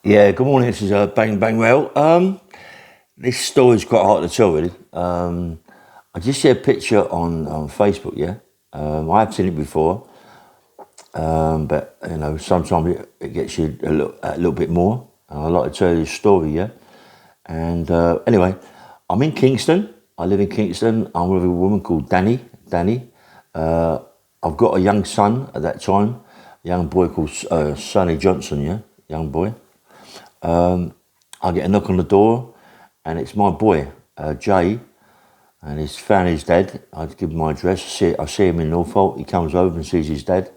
Yeah, good morning. This is Bang Bang Well. This story's quite hard to tell, really. I just see a picture on Facebook. Yeah, I have seen it before, but sometimes it gets you a little bit more. And I'd like to tell you this story. Yeah, and anyway, I'm in Kingston. I live in Kingston. I'm with a woman called Danny. Danny. Uh, I've got a young son at that time, a young boy called Sonny Johnson. Yeah, young boy. I get a knock on the door, and it's my boy, Jay, and he's found his dad. I give him my address. I see him in Norfolk. He comes over and sees his dad.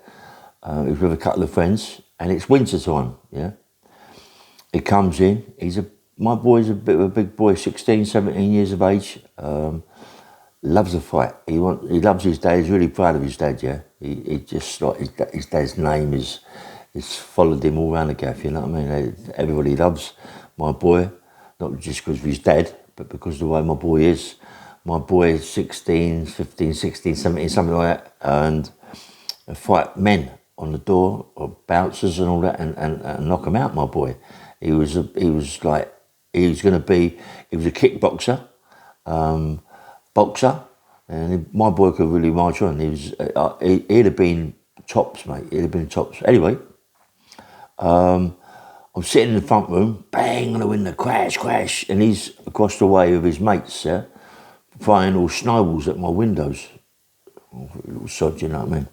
He's with a couple of friends, and it's winter time. Yeah, he comes in. My boy's a bit of a big boy, 16, 17 years of age. Loves a fight. He loves his dad. He's really proud of his dad. Yeah, he just like his dad's name is. It's followed him all around the gaff, you know what I mean? Everybody loves my boy, not just because of his dad, but because of the way my boy is. My boy is 16, 15, 16, 17, something like that, and fight men on the door, or bouncers and all that, and knock him out, my boy. He was like, he was a kickboxer, boxer, and my boy could really march on. He'd have been tops, mate. He'd have been tops. Anyway, I'm sitting in the front room, bang on the window, crash, crash, and he's across the way with his mates, yeah, firing all snowballs at my windows. Oh, little sod, you know what I mean?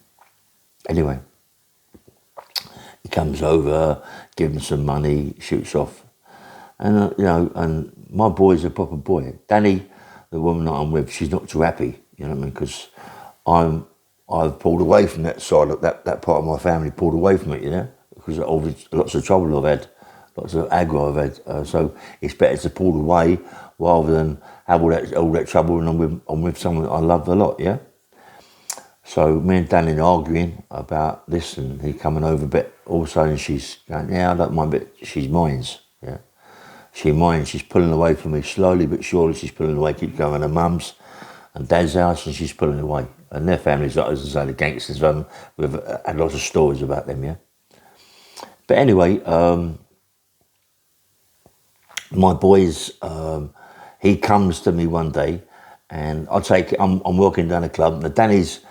Anyway, he comes over, gives him some money, shoots off. And, and my boy's a proper boy. Danny, the woman that I'm with, she's not too happy, you know what I mean? Because I've pulled away from that side, that part of my family pulled away from it, you know? Because of lots of trouble I've had, lots of aggro I've had. So it's better to pull away rather than have all that trouble, and I'm with someone that I love a lot, yeah? So me and Danny are arguing about this, and he coming over a bit. All of a sudden she's going, yeah, I don't mind, but she's mine, yeah? She's pulling away from me slowly but surely. She's pulling away, keep going to mum's and dad's house, and she's pulling away. And their family's like, as I say, the gangsters. We've had lots of stories about them, yeah. But anyway, my boys, he comes to me one day, and I'm walking down the club. Now Danny's,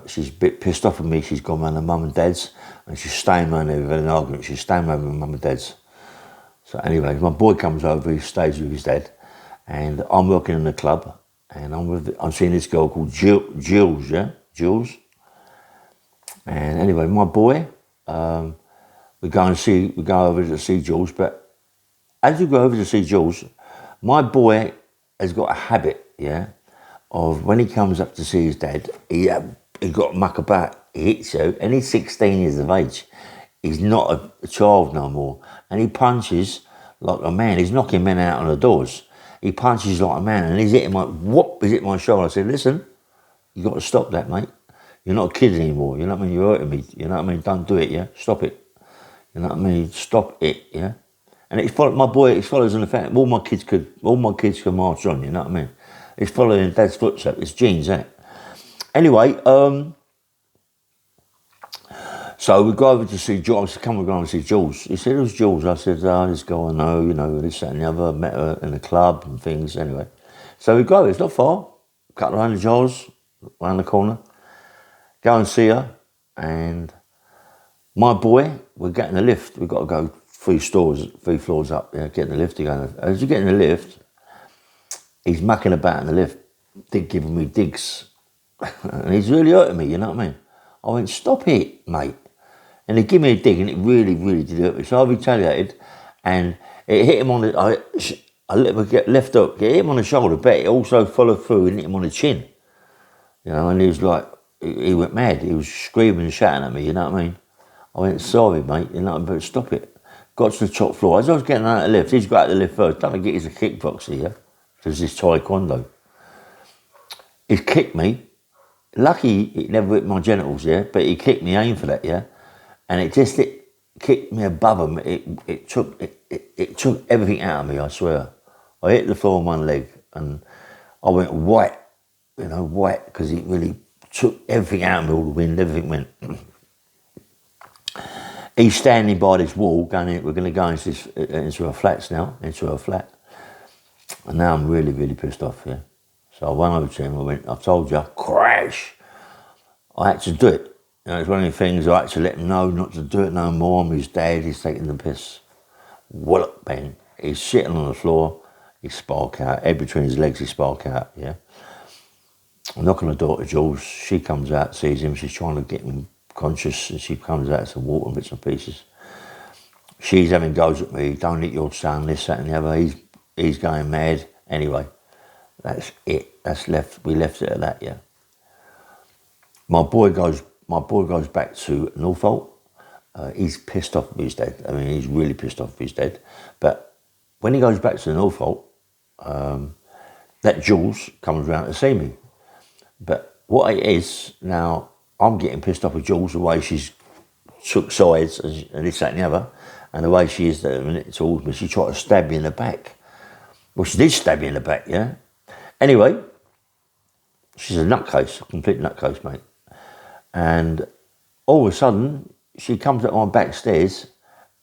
she's a bit pissed off at me. She's gone round her mum and dad's, and she's staying around there. We've had an argument. She's staying around with mum and dad's. So anyway, my boy comes over. He stays with his dad, and I'm working in the club, and I'm seeing this girl called Jules, yeah, Jules. And anyway, my boy, we go over to see Jules, but as we go over to see Jules, my boy has got a habit, yeah, of when he comes up to see his dad, he got muck about, he hits you, and he's 16 years of age. He's not a child no more, and he punches like a man. He's knocking men out on the doors. He punches like a man, and he's hitting he's hitting my shoulder. I said, listen, you got to stop that, mate. You're not a kid anymore, you know what I mean? You're hurting me, you know what I mean? Don't do it, yeah? Stop it. You know what I mean? Stop it, yeah? And it follows in the fact all my kids can march on, you know what I mean? It's following dad's footsteps, it's genes, isn't it? Anyway, so we go over to see Jules. I said, come we go over and see Jules. He said, who's Jules? I said, this girl I know, this, that and the other. Met her in a club and things, anyway. So we go, it's not far. A couple of $100 around the corner. Go and see her, and my boy, we're getting the lift. We've got to go 3 floors up, yeah, getting the lift. As you get in the lift, he's mucking about in the lift, giving me digs. And he's really hurting me, you know what I mean? I went, stop it, mate. And he gave me a dig, and it really, really did hurt me. So I retaliated, and it hit him on the, I get left up, it hit him on the shoulder, but it also followed through and hit him on the chin. You know, and he was like, he went mad. He was screaming and shouting at me, you know what I mean? I went, sorry, mate, you know, but stop it. Got to the top floor. As I was getting out of the lift, he's got out of the lift first. Don't forget he's a kickboxer, yeah? There's this taekwondo. He kicked me. Lucky it never hit my genitals, yeah? But he kicked me aim for that, yeah? And it kicked me above him. It took everything out of me, I swear. I hit the floor on one leg, and I went white, because it really took everything out of me, all the wind, everything went. He's standing by this wall going, we're going to go into her flats now, into her flat. And now I'm really, really pissed off, yeah. So I went over to him, I told you, crash. I had to do it. You know, it's one of the things I had to let him know not to do it no more. I'm his dad, he's taking the piss. Wallop, bang. He's sitting on the floor, he spark out, head between his legs, he spark out, yeah. I knock on the door to Jules, she comes out, sees him, she's trying to get him conscious, and she comes out some water and bits and pieces. She's having goes at me, don't eat your son, this, that and the other, he's going mad. Anyway, that's it, we left it at that, yeah. My boy goes back to Norfolk. He's pissed off with his dad. I mean, he's really pissed off with his dad. But when he goes back to Norfolk, that Jules comes round to see me. But what it is, now, I'm getting pissed off with Jules, the way she's took sides and this, that and the other, and the way she is towards me, she tried to stab me in the back. Well, she did stab me in the back, yeah? Anyway, she's a nutcase, a complete nutcase, mate. And all of a sudden, she comes up my back stairs,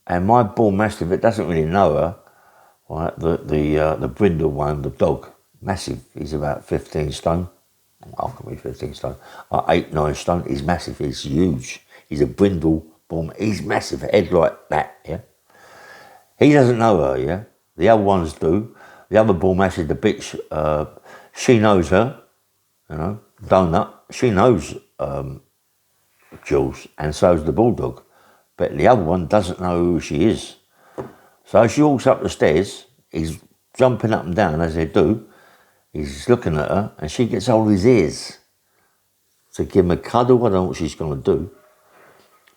and my bull mastiff, it doesn't really know her, right? The brindle one, the dog, massive. He's about 15 stone. I can be 15 stone. 8, 9 stone. He's massive. He's huge. He's a brindle bull. He's massive, head like that. Yeah. He doesn't know her. Yeah. The other ones do. The other bull mastiff, the bitch, she knows her. You know, Donut. She knows Jules, and so's the bulldog, but the other one doesn't know who she is. So she walks up the stairs, he's jumping up and down as they do, he's looking at her, and she gets hold of his ears to give him a cuddle. I don't know what she's going to do,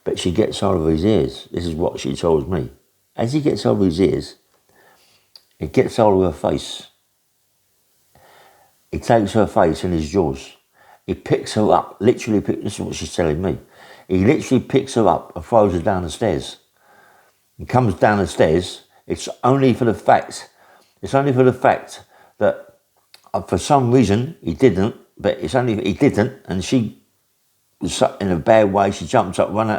but she gets hold of his ears. This is what she told me. As he gets hold of his ears, he gets hold of her face. He takes her face in his jaws. He picks her up, this is what she's telling me. He literally picks her up and throws her down the stairs. He comes down the stairs. It's only for the fact that for some reason he didn't, and she was in a bad way. She jumped up, run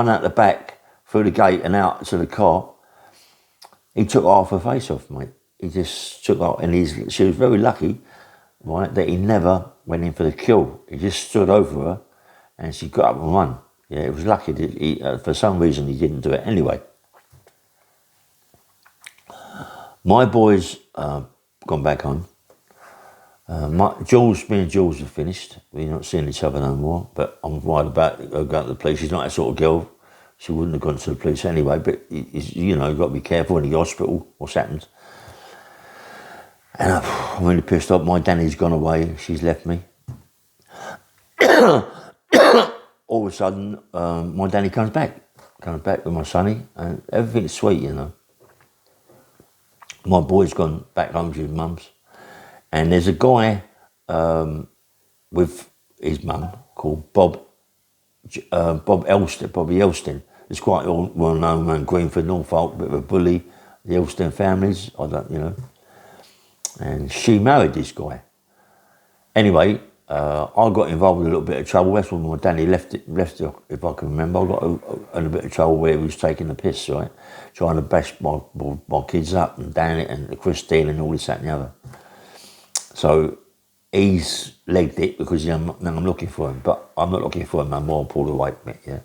out the back, through the gate and out to the car. He took half her face off, mate. He just took off, and she was very lucky, right, that he never went in for the kill. He just stood over her, and she got up and run. Yeah, it was lucky that for some reason he didn't do it. Anyway, my boys gone back home. Me and Jules are finished. We're not seeing each other no more. But I'm worried about going to the police. She's not that sort of girl. She wouldn't have gone to the police anyway. But you've got to be careful in the hospital. What's happened? And I'm really pissed off. My Danny's gone away. She's left me. All of a sudden, my Danny comes back with my sonny, and everything's sweet, you know. My boy's gone back home to his mum's, and there's a guy with his mum called Bobby Elston. It's quite well known around Greenford, Norfolk, bit of a bully. The Elston families, and she married this guy. Anyway, I got involved in a little bit of trouble. That's when my Danny left it, if I can remember. I got in a bit of trouble where he was taking the piss, right? Trying to bash my kids up, and Danny and Christine and all this, that and the other. So he's legged it because now I'm looking for him, but I'm not looking for him no more. Pulled away from it, yeah.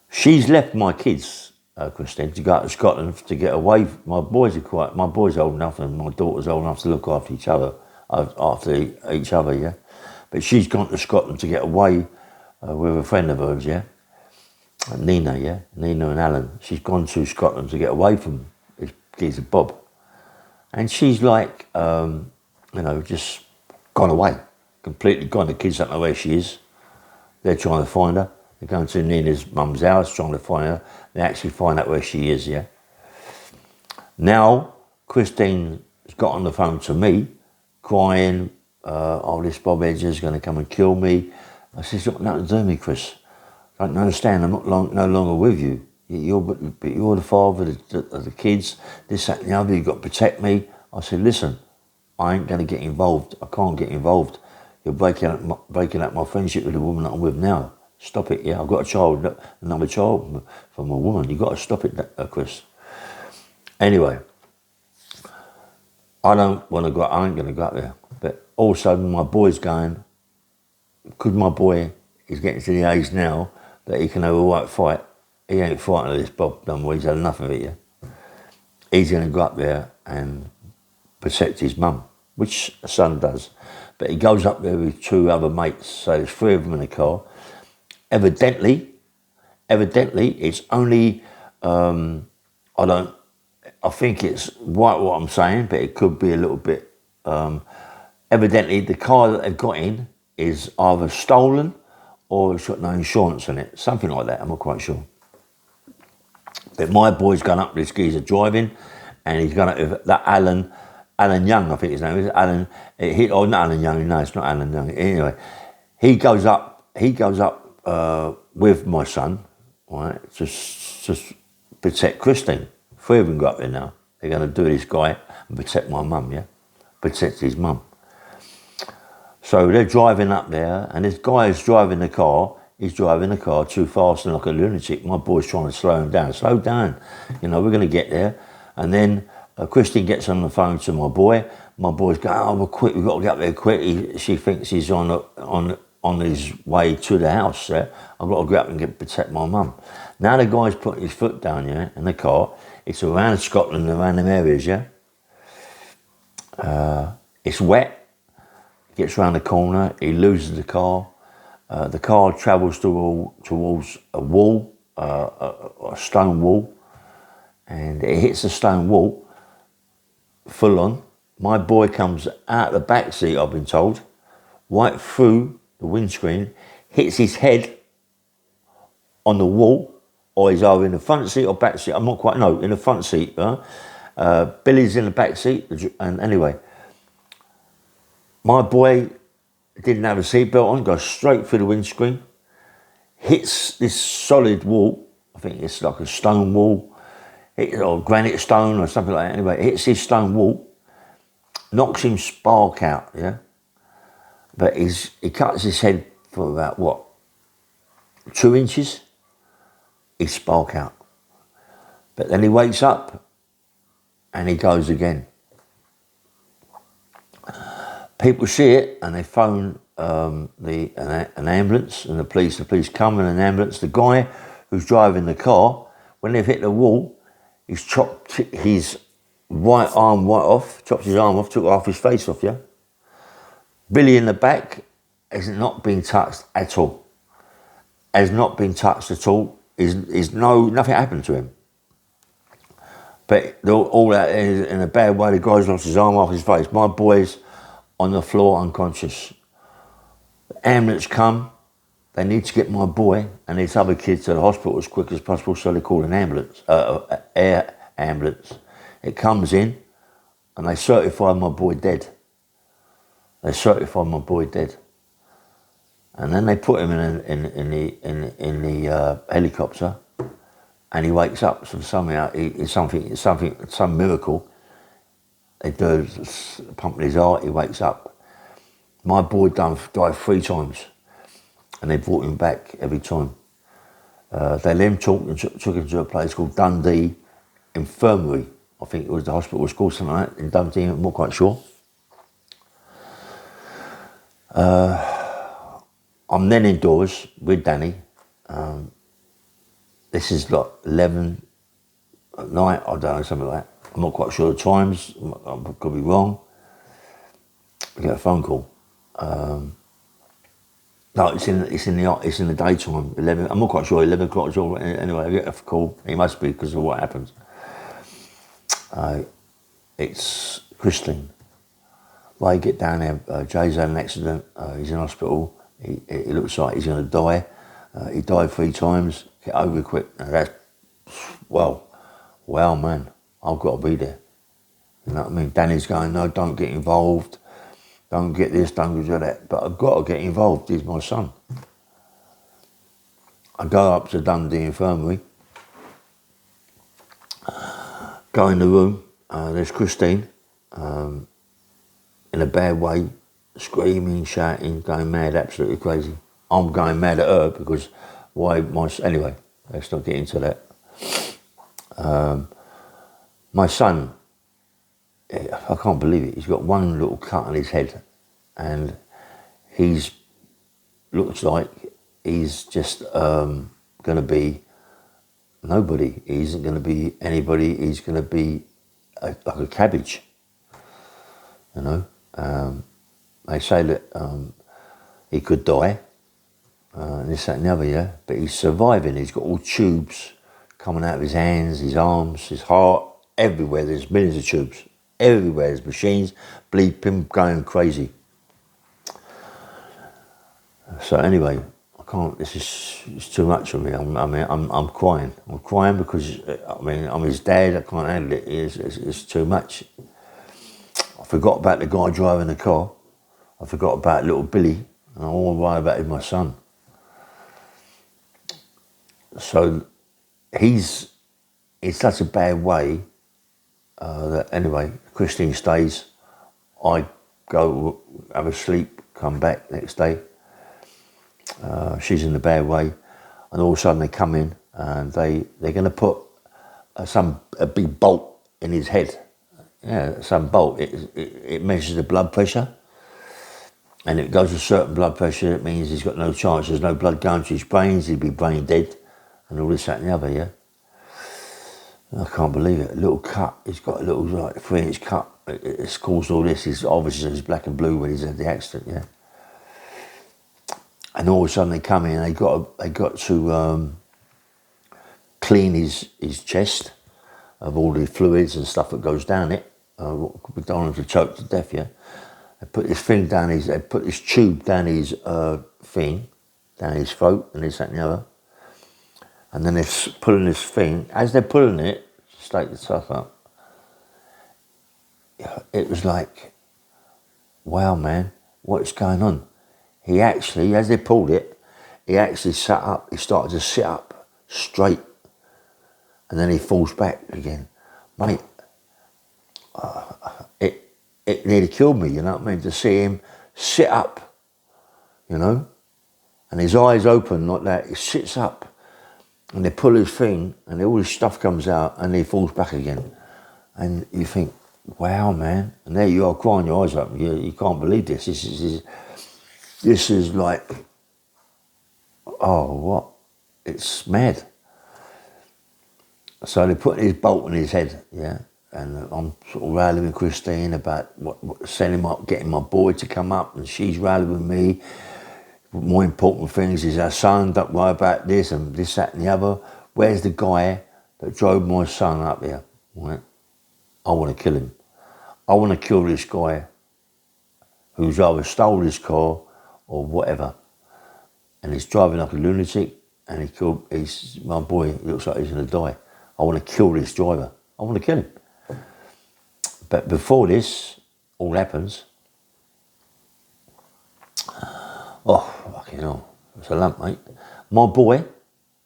She's left my kids, Christine, to go to Scotland to get away. My boys old enough, and my daughter's old enough to look after each other, yeah. But she's gone to Scotland to get away with a friend of hers, yeah. Nina and Alan. She's gone to Scotland to get away from his geezer Bob. And she's like, just gone away, completely gone. The kids don't know where she is. They're trying to find her. They're going to Nina's mum's house, trying to find her. They actually find out where she is, yeah. Now, Christine's got on the phone to me, crying, this Bob Edger's going to come and kill me. I said, it's got nothing to do with me, Chris. I don't understand, I'm no longer with you. You're the father of the kids, this, that and the other, you've got to protect me. I said, listen, I ain't going to get involved. I can't get involved. You're breaking up my friendship with the woman that I'm with now. Stop it, yeah. I've got a child, another child from a woman. You've got to stop it, Chris. Anyway, I ain't going to go up there. But all of a sudden, my boy's going, because my boy is getting to the age now that he can have a right fight. He ain't fighting this Bob Dunwell. He's had enough of it, yeah. He's going to go up there and protect his mum, which a son does. But he goes up there with 2 other mates, so there's 3 of them in the car. Evidently, it's only, I think it's right what I'm saying, but it could be a little bit, evidently the car that they've got in is either stolen or it's got no insurance on it, something like that, I'm not quite sure. But my boy's gone up, this geezer driving, and he's gone up with that Alan Young, I think his name is, Alan, not Alan Young, no, it's not Alan Young, anyway. He goes up with my son, right, to protect Christine. 3 of them go up there now. They're going to do this guy and protect my mum, yeah? Protect his mum. So they're driving up there, and this guy is driving the car. He's driving the car too fast and like a lunatic. My boy's trying to slow him down. Slow down. You know, we're going to get there. And then Christine gets on the phone to my boy. My boy's going, oh, we're quick. We've got to get up there quick. She thinks he's on his way to the house. Yeah? I've got to go up and protect my mum. Now the guy's putting his foot down, yeah, in the car. It's around Scotland, around them areas, yeah. It's wet. He gets around the corner. He loses the car. The car travels towards a wall, a stone wall, and it hits the stone wall full on. My boy comes out the back seat, I've been told, right through the windscreen, hits his head on the wall, or he's either in the front seat or back seat. I'm not quite, no, in the front seat. Billy's in the back seat, and anyway, my boy didn't have a seatbelt on, goes straight through the windscreen, hits this solid wall. I think it's like a stone wall, or granite stone or something like that. Anyway, hits this stone wall, knocks him spark out, yeah. But he cuts his head for about, what, 2 inches? He spark out. But then he wakes up and he goes again. People see it and they phone an ambulance and the police. The police come in an ambulance. The guy who's driving the car, when they've hit the wall, he's chopped his right arm right off, chopped his arm off, took half his face off, yeah? Billy in the back has not been touched at all. Has not been touched at all. Nothing happened to him. But all that is in a bad way. The guy's lost his arm off his face. My boy's on the floor unconscious. The ambulance come. They need to get my boy and these other kids to the hospital as quick as possible, so they call an ambulance, air ambulance. It comes in and they certify my boy dead. And then they put him in the helicopter, and he wakes up. So somehow, some miracle. They do pumping his heart. He wakes up. My boy died 3 times, and they brought him back every time. They let him talk and took him to a place called Dundee Infirmary. I think it was the hospital was called something like that in Dundee. I'm not quite sure. I'm then indoors with Danny. This is like 11 at night, I don't know, something like that. I'm not quite sure the times, I could be wrong. I get a phone call. No, it's in the daytime, 11, I'm not quite sure, 11 o'clock, anyway, I get a call, it must be because of what happens. It's Christine. Well, I get down there, Jay's had an accident, he's in hospital, he looks like he's going to die. He died 3 times, get over it quick. And that's, well, man, I've got to be there. You know what I mean? Danny's going, no, don't get involved, don't get this, don't do that. But I've got to get involved, he's my son. I go up to Dundee Infirmary, go in the room, there's Christine, in a bad way, screaming, shouting, going mad, absolutely crazy. I'm going mad at her because anyway, let's not get into that. My son, I can't believe it, he's got one little cut on his head and looks like he's just going to be nobody. He isn't going to be anybody. He's going to be like a cabbage, you know. They say that he could die, this, that and the other, yeah, but he's surviving. He's got all tubes coming out of his hands, his arms, his heart, everywhere. There's millions of tubes. Everywhere there's machines, bleeping, going crazy. So anyway, I can't. It's too much for me. I'm crying. I'm crying because I'm his dad. I can't handle it. It's too much. I forgot about the guy driving the car. I forgot about little Billy, and all I worry about is my son. So he's in such a bad way that anyway, Christine stays. I go have a sleep, come back next day. She's in a bad way, and all of a sudden they come in and they're going to put a big bolt in his head. Yeah, some bolt. It measures the blood pressure, and if it goes to a certain blood pressure, it means he's got no chance. There's no blood going to his brains. He'd be brain dead, and all this, that, and the other. Yeah, I can't believe it. A little cut. He's got a little 3-inch cut. It's caused all this. He's obviously he's black and blue when he's had the accident. Yeah. And all of a sudden they come in and they got to clean his chest of all the fluids and stuff that goes down it. We don't want him to choke to death, yeah. They put this thing they put this tube down his thing, down his throat and this, that and the other. And then they're pulling this thing. As they're pulling it, state the stuff up, it was like, wow, man, what's going on? He actually, as they pulled it, he actually sat up. He started to sit up straight. And then he falls back again. Mate, it nearly killed me, you know what I mean? To see him sit up, you know? And his eyes open like that. He sits up. And they pull his thing, and all his stuff comes out, and he falls back again. And you think, wow, man. And there you are crying your eyes up. You can't believe this. This is like, oh, what? It's mad. So they put his bolt in his head, yeah, and I'm sort of rallying with Christine about setting him up, getting my boy to come up, and she's rallying with me. More important things is our son, don't worry about this and this, that and the other. Where's the guy that drove my son up here? Right? I want to kill him. I want to kill this guy who's either stole this car or whatever, and he's driving like a lunatic, and my boy looks like he's going to die. I want to kill this driver. I want to kill him. But before this all happens, oh, fucking hell, it's a lump, mate. My boy,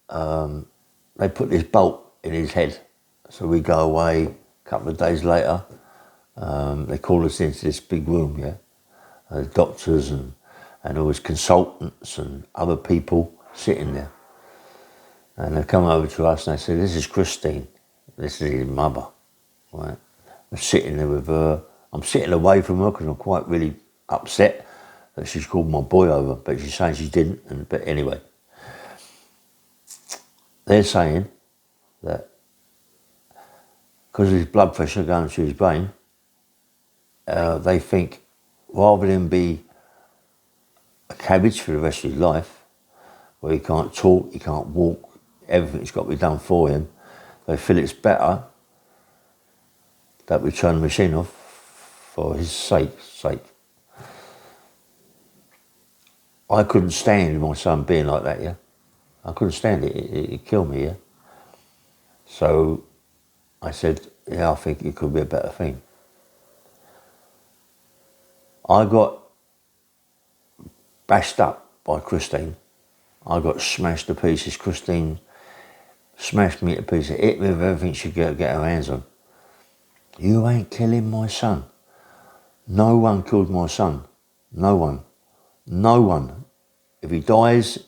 they put this bolt in his head, so we go away. A couple of days later, they call us into this big room, yeah, doctors and all his consultants and other people sitting there. And they come over to us and they say, this is Christine. This is his mother, right? I'm sitting there with her. I'm sitting away from her because I'm quite really upset that she's called my boy over, but she's saying she didn't. But anyway, they're saying that because of his blood pressure going through his brain, they think rather than be a cabbage for the rest of his life, where he can't talk, he can't walk, everything's got to be done for him, they feel it's better that we turn the machine off for his sake. I couldn't stand my son being like that, yeah. I couldn't stand it. It killed me, yeah. So I said, yeah, I think it could be a better thing. I got bashed up by Christine. I got smashed to pieces. Christine smashed me to pieces, hit me with everything she could get her hands on. You ain't killing my son. No one killed my son. No one. If he dies,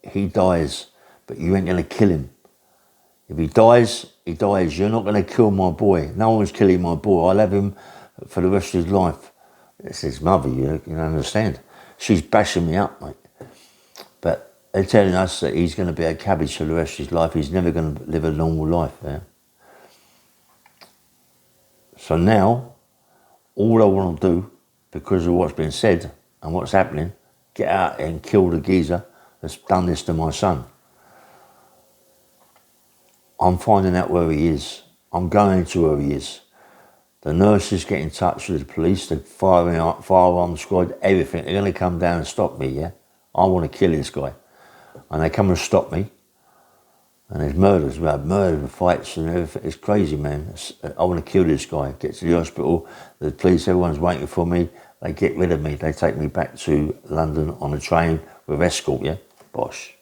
he dies. But you ain't going to kill him. If he dies, he dies. You're not going to kill my boy. No one's killing my boy. I'll have him for the rest of his life. It's his mother, you can understand. She's bashing me up, mate. But they're telling us that he's going to be a cabbage for the rest of his life. He's never going to live a normal life. Yeah? So now, all I want to do, because of what's been said and what's happening, get out and kill the geezer that's done this to my son. I'm finding out where he is. I'm going to where he is. The nurses get in touch with the police, the firearm squad, everything. They're going to come down and stop me, yeah? I want to kill this guy. And they come and stop me. And there's murders. We have murder fights and everything. It's crazy, man. I want to kill this guy. Get to the hospital. The police, everyone's waiting for me. They get rid of me. They take me back to London on a train with escort, yeah? Bosh.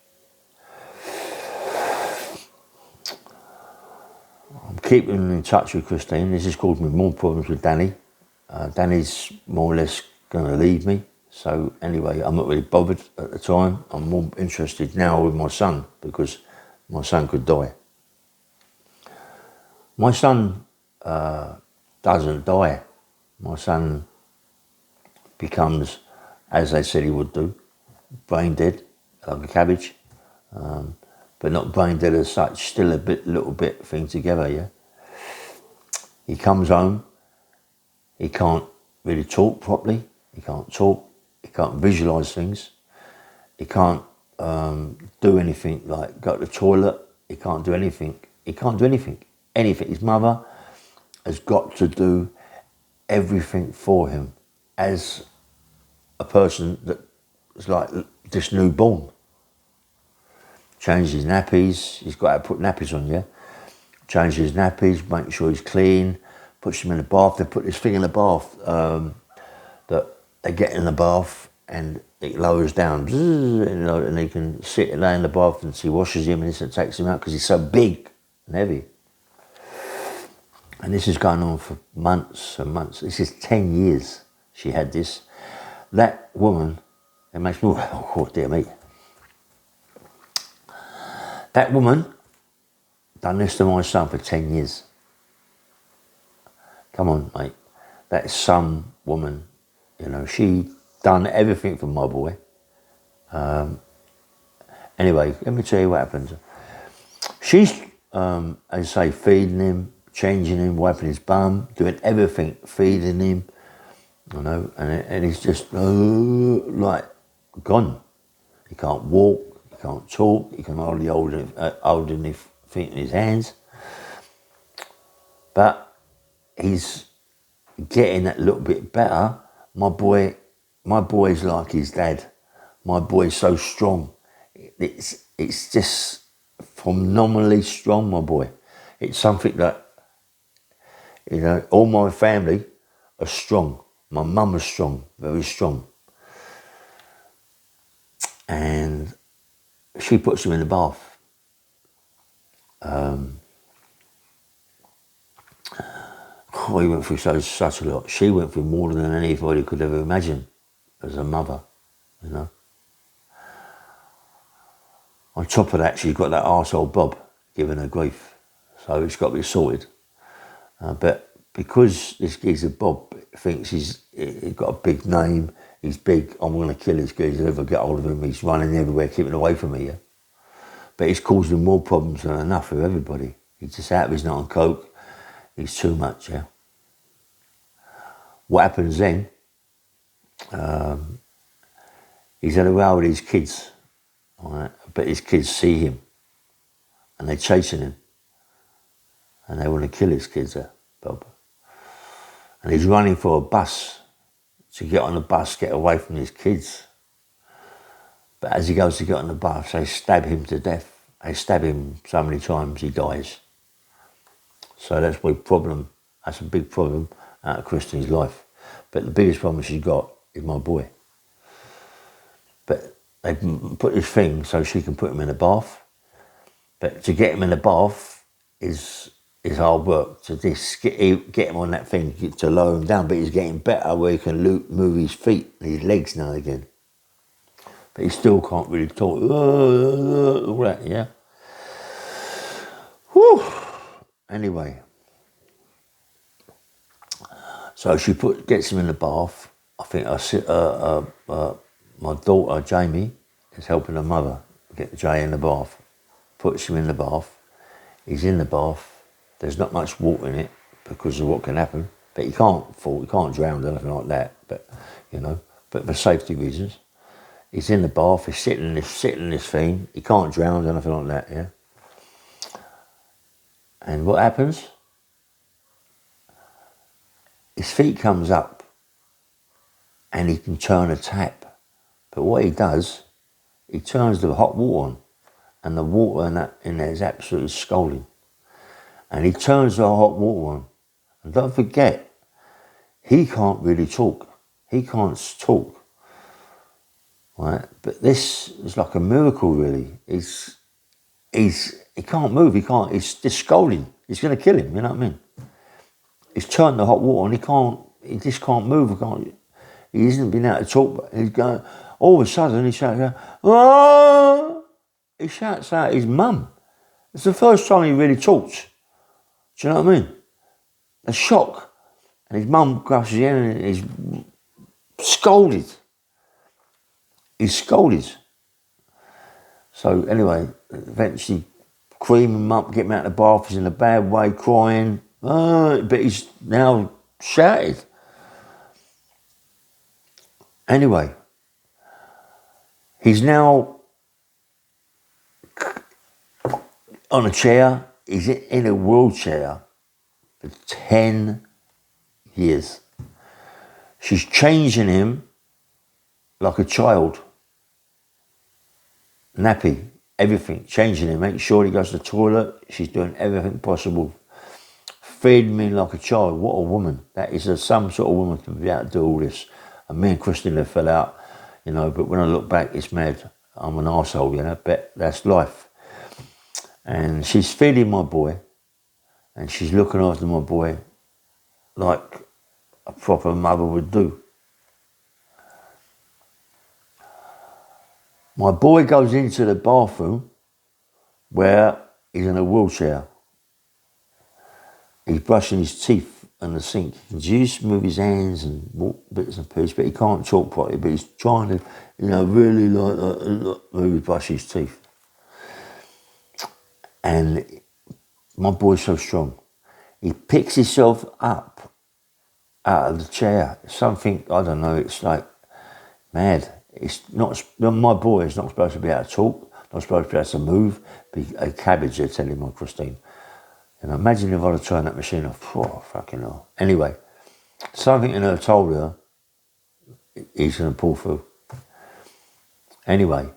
I'm keeping in touch with Christine. This has caused me more problems with Danny. Danny's more or less going to leave me. So anyway, I'm not really bothered at the time. I'm more interested now with my son because my son could die. My son doesn't die. My son becomes, as they said he would do, brain dead, like a cabbage. But not brain dead as such, still little bit thing together, yeah? He comes home, he can't really talk properly, he can't talk, he can't visualise things, he can't do anything like go to the toilet, he can't do anything, anything. His mother has got to do everything for him as a person that is like just newborn. Change his nappies, he's got to put nappies on, yeah? Change his nappies, make sure he's clean, puts him in the bath. They put this thing in the bath that they get in the bath and it lowers down, and he can sit and lay in the bath and she washes him and it takes him out because he's so big and heavy. And this is going on for months and months. This is 10 years she had this. That woman, it makes me, oh dear me. That woman done this to my son for 10 years. Come on, mate. That's some woman, she done everything for my boy. Anyway, let me tell you what happened. She's, as I say, feeding him, changing him, wiping his bum, doing everything, feeding him, and he's just like gone. He can't walk. He can't talk, he can hardly hold anything in his hands. But he's getting a little bit better. My boy's like his dad. My boy's so strong. It's just phenomenally strong, my boy. It's something that, all my family are strong. My mum is strong, very strong. And she puts him in the bath. He went through such a lot. She went through more than anybody could ever imagine as a mother, On top of that, she's got that arsehole Bob giving her grief. So it's got to be sorted. But because this geezer Bob thinks he's got a big name, he's big, I'm going to kill this geezer if I get hold of him. He's running everywhere, keeping away from me, yeah? But he's causing more problems than enough for everybody. He's just out, he's not on coke. He's too much, yeah? What happens then, he's had a row with his kids, all right? But his kids see him and they're chasing him and they want to kill his kids, Bob. And he's running for a bus to get on the bus, get away from his kids. But as he goes to get on the bus, they stab him to death. They stab him so many times he dies. So that's a big problem. That's a big problem out of Christine's life. But the biggest problem she's got is my boy. But they put this thing so she can put him in a bath. But to get him in a bath is hard work. To just get him on that thing to lower him down. But he's getting better where he can move his feet and his legs now and again. but he still can't really talk. All that, yeah. Whew. Anyway, so she gets him in the bath. I think my daughter Jamie is helping her mother get Jay in the bath. Puts him in the bath. He's in the bath. There's not much water in it because of what can happen. But he can't fall. He can't drown or anything like that. But but for safety reasons, he's in the bath. He's sitting in this thing. He can't drown or anything like that. Yeah. And what happens? His feet comes up, and he can turn a tap. But what he does, he turns the hot water on, and the water in there is absolutely scalding. And he turns the hot water on. And don't forget, he can't really talk. He can't talk. Right? But this is like a miracle, really. He can't move. He's just scalding. It's going to kill him. You know what I mean? He's turned the hot water, and he just can't move. He hasn't been able to talk. But he's going. All of a sudden, he shouts out, "Ah!" He shouts out his mum. It's the first time he really talked. Do you know what I mean? A shock. And his mum grabs in and he's scolded. He's scolded. So anyway, eventually cream him up, get him out of the bath. He's in a bad way, crying. But he's now shouted. Anyway, he's now on a chair. He's in a wheelchair for 10 years. She's changing him like a child. Nappy, everything, changing him, making sure he goes to the toilet. She's doing everything possible. Feeding me like a child. What a woman. That is some sort of woman to be able to do all this. And me and Christina fell out, but when I look back, it's mad. I'm an arsehole, but that's life. And she's feeding my boy, and she's looking after my boy like a proper mother would do. My boy goes into the bathroom where he's in a wheelchair. He's brushing his teeth on the sink. He can just move his hands and walk bits and pieces, but he can't talk properly, but he's trying to, really move, brush his teeth. And my boy's so strong. He picks himself up out of the chair. Something, I don't know, it's like mad. It's not, my boy is not supposed to be able to talk, not supposed to be able to move, be a cabbage, they're telling my Christine. Imagine if I'd have turned that machine off. Oh, fucking hell. Anyway, something in her told her he's going to pull through. Anyway,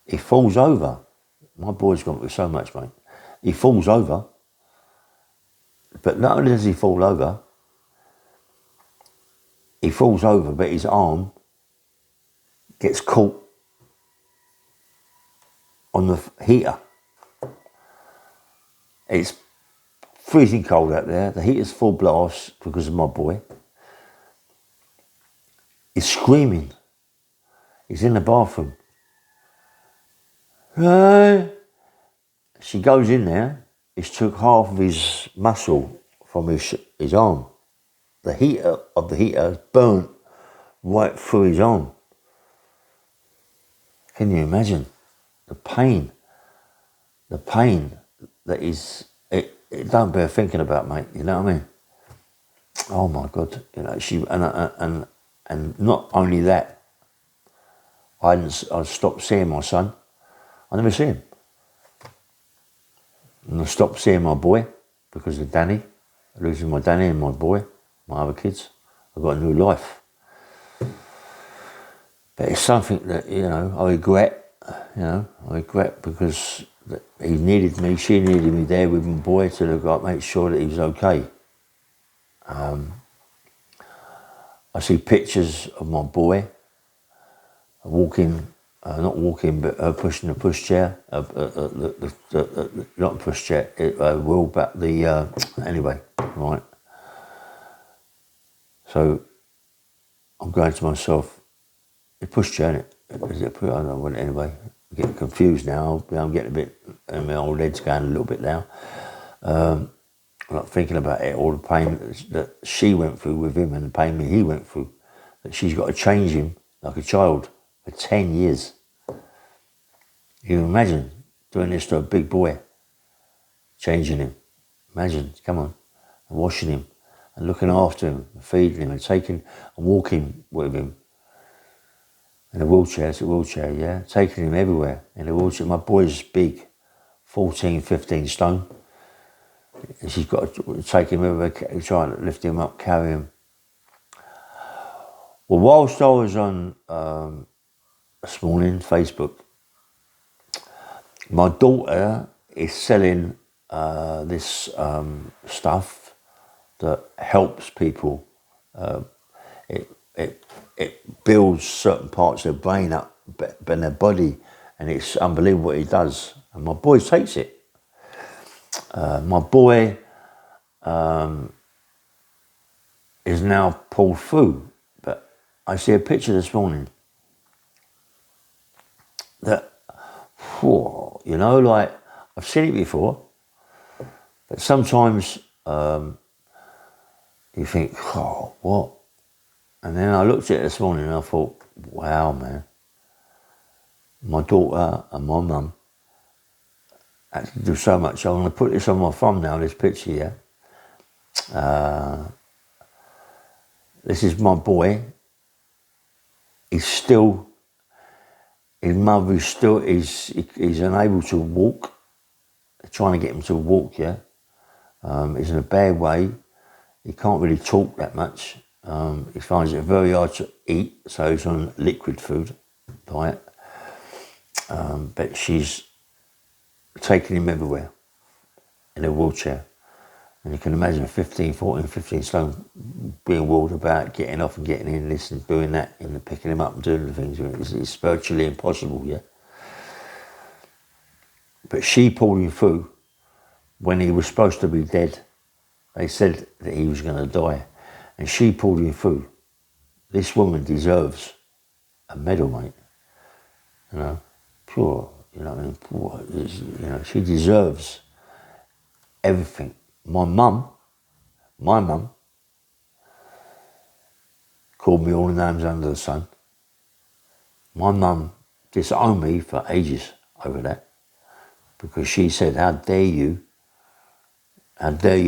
he falls over. My boy's gone through so much, mate. He falls over, but not only does he fall over, but his arm gets caught on the heater. It's freezing cold out there. The heater's full blast because of my boy. He's screaming. He's in the bathroom. She goes in there. He's took half of his muscle from his arm. The heater has burnt right through his arm. Can you imagine the pain? The pain that is, it don't bear thinking about, mate. You know what I mean? Oh my God! She and not only that, I stopped seeing my son. I never see him. And I stopped seeing my boy because of Danny, losing my Danny and my boy, my other kids. I've got a new life. But it's something that, I regret. I regret because he needed me, she needed me there with my boy to look up, make sure that he was okay. I see pictures of my boy walking, not walking, but pushing a pushchair, not a pushchair, wheel back anyway, right. So I'm going to myself, a pushchair, innit? Is it? I don't know. Anyway, I'm getting confused now. I'm getting a bit. My old head's going a little bit now. I'm not thinking about it. All the pain that she went through with him, and the pain that he went through. That she's got to change him like a child for 10 years. You can imagine doing this to a big boy, changing him. Imagine, come on, and washing him, and looking after him, and feeding him, and taking and walking with him. In a wheelchair, it's a wheelchair, yeah. Taking him everywhere in a wheelchair. My boy's big, 14, 15 stone. And she's got to take him everywhere, trying to lift him up, carry him. Well, whilst I was on this morning, Facebook, my daughter is selling this stuff that helps people. It builds certain parts of their brain up in their body, and it's unbelievable what it does. And my boy takes it. My boy is now pulled through, but I see a picture this morning that, you know, like I've seen it before, but sometimes you think, oh, what? And then I looked at it this morning and I thought, wow, man, my daughter and my mum had to do so much. I'm going to put this on my thumb now, this picture here. This is my boy. His mother is unable to walk. They're trying to get him to walk, yeah. He's in a bad way. He can't really talk that much. He finds it very hard to eat, so he's on liquid food diet. But she's taking him everywhere in a wheelchair. And you can imagine 15 stone being wheeled about, getting off and getting in this and doing that, and picking him up and doing the things. It's virtually impossible, yeah. But she pulled him through when he was supposed to be dead. They said that he was going to die, and she pulled him through. This woman deserves a medal, mate. You know, pure. You know what I mean? You know, she deserves everything. My mum called me all the names under the sun. My mum disowned me for ages over that, because she said, how dare you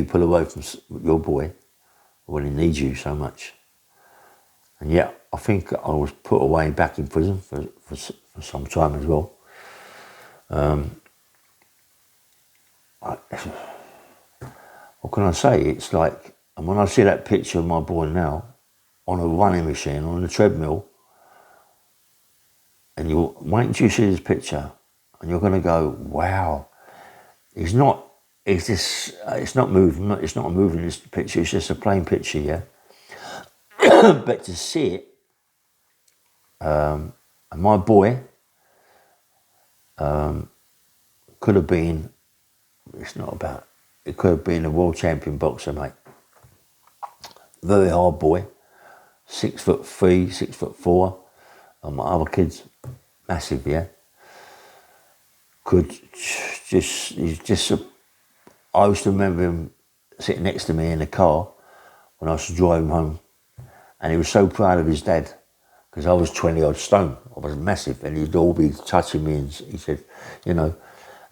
pull away from your boy when he needs you so much. And yet I think I was put away back in prison for some time as well. What can I say? It's like, and when I see that picture of my boy now on a running machine, on a treadmill, and wait until you see this picture, and you're going to go, wow, it's not moving, it's not a moving this picture, it's just a plain picture, yeah. But to see it, and my boy could have been, it could have been a world champion boxer, mate. Very hard boy, 6'3", 6'4", and my other kids, massive, yeah. I used to remember him sitting next to me in the car when I used to drive him home, and he was so proud of his dad, because I was 20 odd stone, I was massive, and he'd all be touching me, and he said, you know,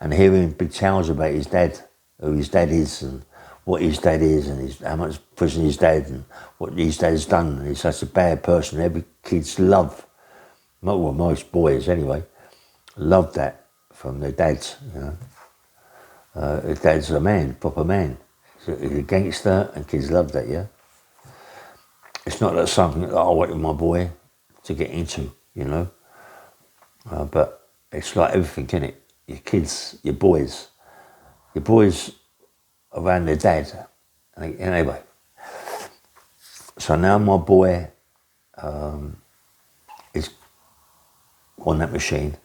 and hearing big tales about his dad, who his dad is, and what his dad is, and how much prison his dad, and what his dad's done, and he's such a bad person. Every kid's love, well, most boys anyway, love that from their dads, you know. His dad's a man, proper man. He's a gangster, and kids love that, yeah. It's not that something that I wanted my boy to get into, you know. But it's like everything, innit? Your kids, your boys around their dad. Anyway, so now my boy is on that machine.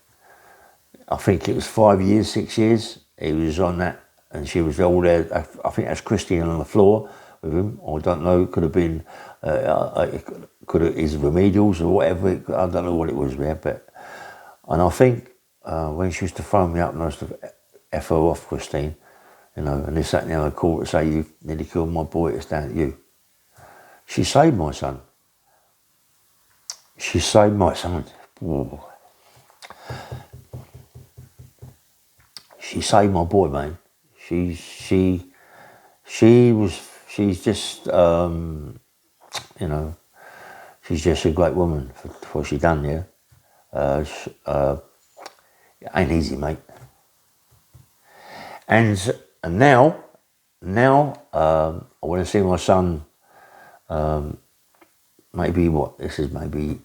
I think it was 5 years, 6 years, he was on that, and she was all there. I think that's Christine on the floor with him, or I don't know, it could have been, his remedials or whatever, I don't know what it was there, but And I think when she used to phone me up and I used to F her off, Christine, you know, and they sat down in court to say, you've nearly killed my boy, it's down to you. She saved my son. She saved my son. Ooh. She saved my boy, man. She's just, you know, she's just a great woman for what she done, yeah. It ain't easy, mate. And now, I want to see my son. Maybe what? This is maybe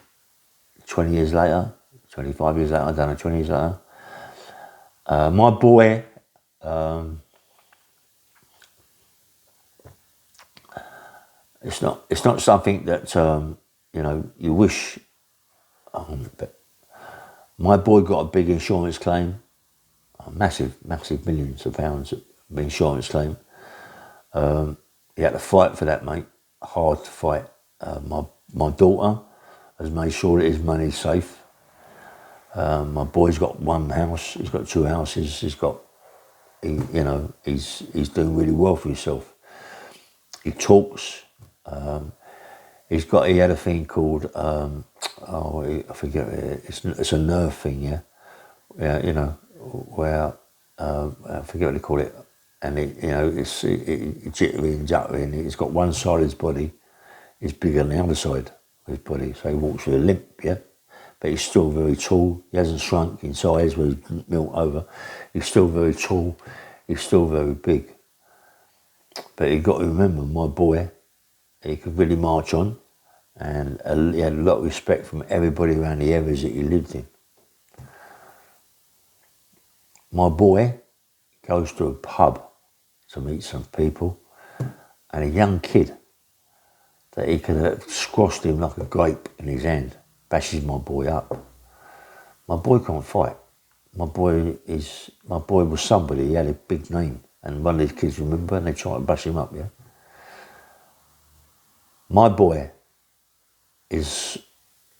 20 years later, 25 years later. I don't know. 20 years later. My boy. It's not something that you know you wish. But my boy got a big insurance claim, massive millions of pounds of insurance claim. He had to fight for that, mate. Hard to fight. My daughter has made sure that his money's safe. My boy's got one house. He's got two houses. He's doing really well for himself. He talks. He had a thing called I forget it's a nerve thing, yeah, you know, where I forget what they call it, and it's jittery and juttery, and he's got one side of his body is bigger than the other side of his body, so he walks with a limp, yeah, but he's still very tall. He hasn't shrunk in size where he's built over. He's still very tall. He's still very big. But you've got to remember, my boy, he could really march on, and he had a lot of respect from everybody around the areas that he lived in. My boy goes to a pub to meet some people, and a young kid that he could have squashed him like a grape in his hand bashes my boy up. My boy can't fight. My boy was somebody. He had a big name, and one of these kids remember, and they tried to bash him up. Yeah. My boy is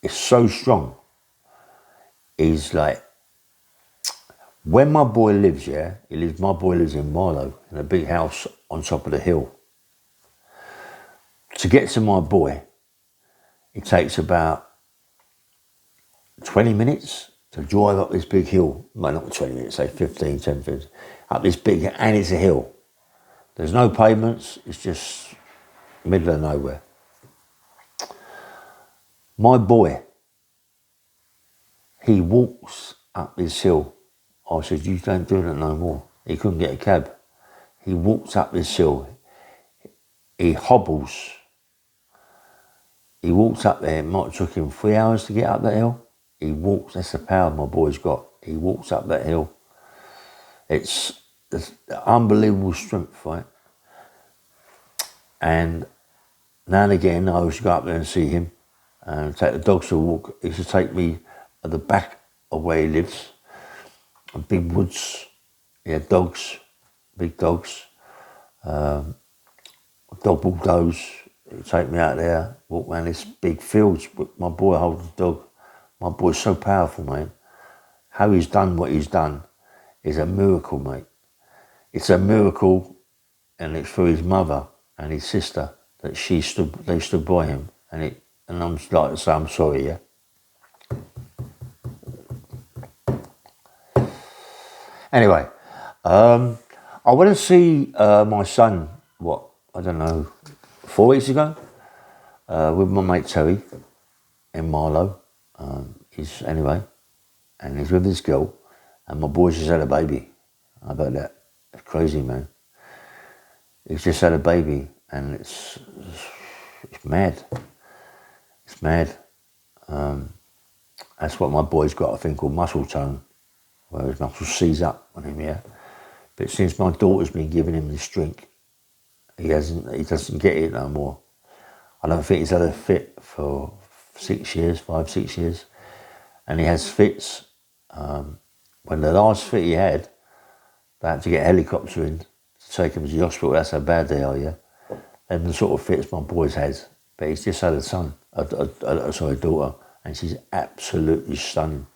so strong. He's like, when my boy lives, my boy lives in Marlow, in a big house on top of the hill. To get to my boy, it takes about 20 minutes to drive up this big hill. Well, not 20 minutes, say 15, 10 minutes. Up this big, and it's a hill. There's no pavements, it's just middle of nowhere. My boy, he walks up this hill. I said, you don't do that no more. He couldn't get a cab. He walks up this hill. He hobbles. He walks up there. It might have took him 3 hours to get up that hill. He walks. That's the power my boy's got. He walks up that hill. It's unbelievable strength, right? And now and again, I used to go up there and see him and take the dogs for a walk. He used to take me at the back of where he lives. Big woods, yeah, dogs, big dogs, dog walk those. He'd take me out there, walk around this big fields with my boy holding the dog. My boy's so powerful, mate. How he's done what he's done is a miracle, mate. It's a miracle, and it's for his mother and his sister that they stood by him, and I'm like to say, I'm sorry, yeah. Anyway, I went to see my son, I don't know, 4 weeks ago, with my mate Terry in Marlow. He's with this girl, and my boy's just had a baby. How about that? It's crazy, man. He's just had a baby, and it's mad. It's mad. That's what my boy's got, a thing called muscle tone, where his muscles seize up on him, yeah. But since my daughter's been giving him this drink, he doesn't get it no more. I don't think he's had a fit for 6 years, 5, 6 years. And he has fits. When the last fit he had, they had to get a helicopter in to take him to the hospital. That's how bad they are, yeah. And the sort of fits my boy's has. But he's just had a daughter, and she's absolutely stunning.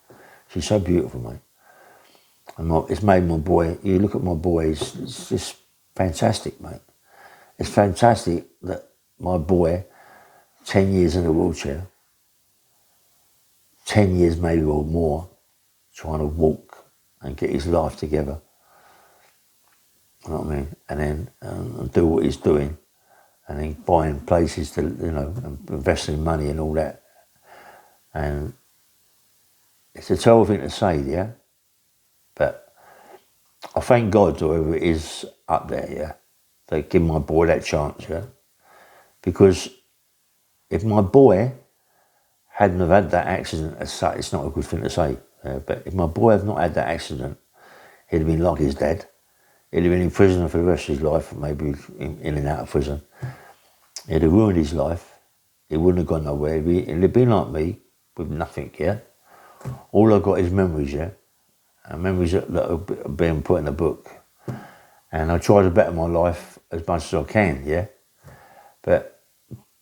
She's so beautiful, mate. And it's made my boy, you look at my boy, it's just fantastic, mate. It's fantastic that my boy, 10 years in a wheelchair, 10 years maybe or more, trying to walk and get his life together. You know what I mean? And then do what he's doing, and then buying places to, and investing money and all that. And it's a terrible thing to say, yeah? But I thank God, whoever it is up there, yeah, they give my boy that chance, yeah? Because if my boy hadn't have had that accident as such, it's not a good thing to say, but if my boy had not had that accident, he'd have been like his dad. He'd have been in prison for the rest of his life, maybe in and out of prison. He'd have ruined his life. He wouldn't have gone nowhere. He'd have been like me, with nothing, yeah? All I've got is memories, yeah? And memories that are being put in a book. And I try to better my life as much as I can, yeah? But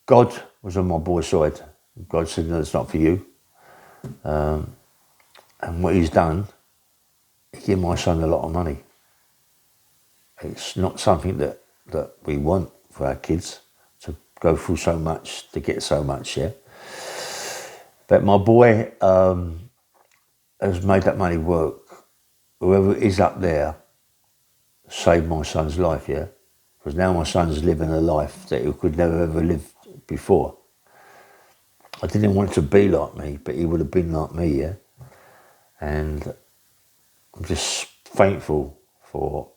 God was on my boy's side. God said, no, it's not for you. And what he's done, he gave my son a lot of money. It's not something that we want for our kids, to go through so much, to get so much, yeah? But my boy has made that money work. Whoever is up there saved my son's life, yeah? Because now my son's living a life that he could never ever live before. I didn't want it to be like me, but he would have been like me, yeah? And I'm just thankful for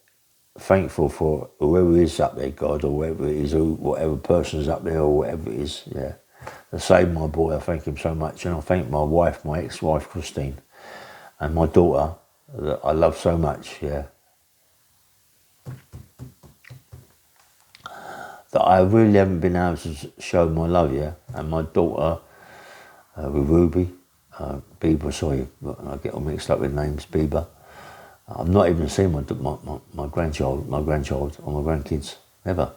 whoever is up there, God, or whoever it is, whatever person's up there, or whatever it is, yeah. To save my boy, I thank him so much. And I thank my wife, my ex-wife, Christine, and my daughter, that I love so much, yeah. That I really haven't been able to show my love, yeah. And my daughter, with Ruby, Bieber, sorry, I get all mixed up with names, Bieber. I've not even seen my grandchild, or my grandkids, never.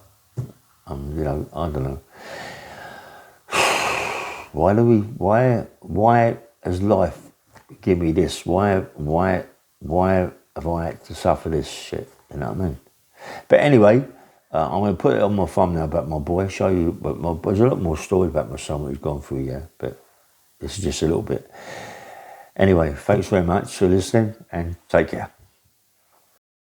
I don't know. Why has life give me this? Why have I had to suffer this shit? You know what I mean? But anyway, I'm going to put it on my thumbnail about my boy, show you, but there's a lot more story about my son, what he's gone through, yeah, but this is just a little bit. Anyway, thanks very much for listening, and take care.